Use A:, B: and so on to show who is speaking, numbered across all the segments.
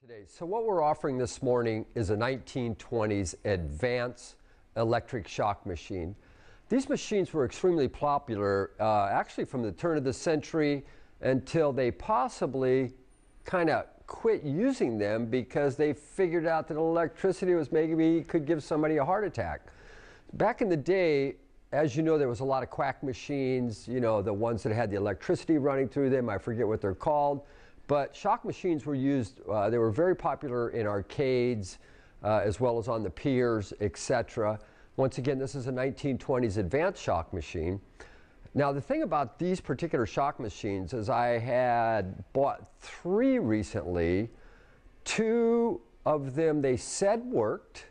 A: today. So what we're offering this morning is a 1920s advanced electric shock machine. These machines were extremely popular actually from the turn of the century until they possibly kind of quit using them because they figured out that electricity was maybe could give somebody a heart attack. Back in the day, as you know, there was a lot of quack machines, you know, the ones that had the electricity running through them. I forget what they're called. But shock machines were used, they were very popular in arcades as well as on the piers, etc. Once again, this is a 1920s advanced shock machine. Now the thing about these particular shock machines is I had bought 3 recently. 2 of them they said worked,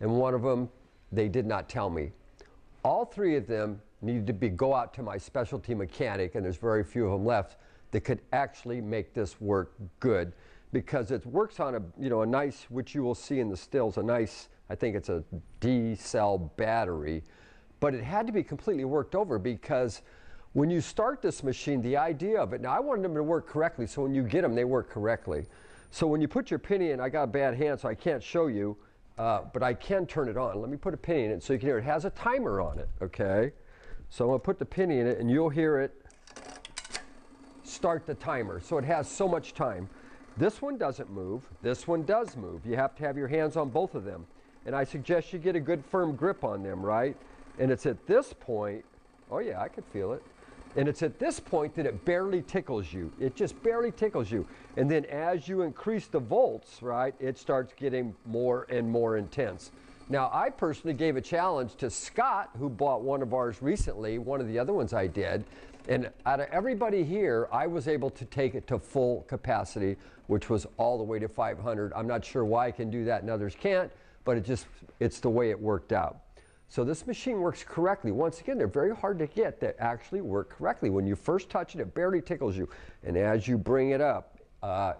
A: and 1 of them they did not tell me. All 3 of them needed to go out to my specialty mechanic, and there's very few of them left, that could actually make this work good, because it works on a nice, which you will see in the stills, a nice, I think it's a D-cell battery, but it had to be completely worked over, because when you start this machine, the idea of it, now I wanted them to work correctly, so when you get them, they work correctly. So when you put your pin in, I got a bad hand, so I can't show you, but I can turn it on. Let me put a pin in it so you can hear it. It has a timer on it, okay? So I'm gonna put the pin in it, and you'll hear it start the timer. So it has so much time. This one doesn't move. This one does move. You have to have your hands on both of them. And I suggest you get a good firm grip on them, right? And it's at this point, oh yeah, I could feel it. And it's at this point that it barely tickles you. It just barely tickles you. And then as you increase the volts, right, it starts getting more and more intense. Now, I personally gave a challenge to Scott, who bought one of ours recently, one of the other ones I did. And out of everybody here, I was able to take it to full capacity, which was all the way to 500. I'm not sure why I can do that and others can't, but it's the way it worked out. So this machine works correctly. Once again, they're very hard to get that actually work correctly. When you first touch it, it barely tickles you. And as you bring it up,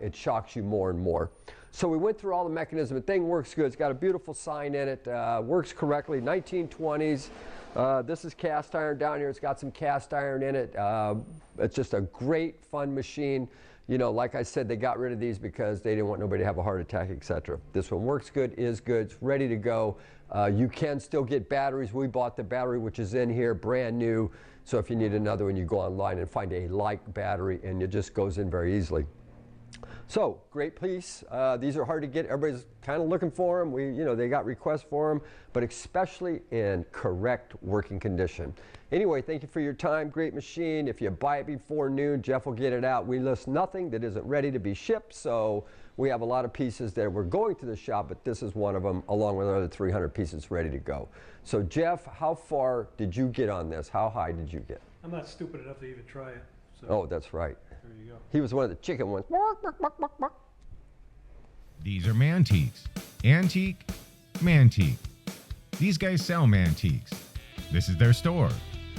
A: it shocks you more and more. So we went through all the mechanism. The thing works good. It's got a beautiful sign in it. Works correctly. 1920s. This is cast iron down here. It's got some cast iron in it. It's just a great, fun machine. You know, like I said, they got rid of these because they didn't want nobody to have a heart attack, etc. This one works good, is good, it's ready to go. You can still get batteries. We bought the battery which is in here, brand new. So if you need another one, you go online and find a like battery, and it just goes in very easily. So, great piece. These are hard to get. Everybody's kind of looking for them. They got requests for them, but especially in correct working condition. Anyway, thank you for your time. Great machine. If you buy it before noon, Jeff will get it out. We list nothing that isn't ready to be shipped, so we have a lot of pieces that we're going to the shop, but this is one of them, along with another 300 pieces ready to go. So, Jeff, how far did you get on this? How high did you get?
B: I'm not stupid enough to even try it. So.
A: Oh, that's right.
B: There you go.
A: He was one of the chicken ones.
C: These are Mantiques. Antique, Mantique. These guys sell Mantiques. This is their store.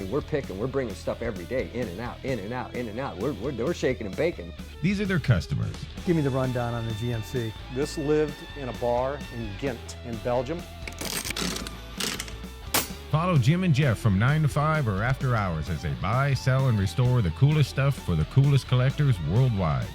A: We're bringing stuff every day, in and out, in and out, in and out. We're shaking and baking.
C: These are their customers.
D: Give me the rundown on the GMC.
B: This lived in a bar in Ghent in Belgium.
C: Follow Jim and Jeff from 9 to 5 or after hours as they buy, sell, and restore the coolest stuff for the coolest collectors worldwide.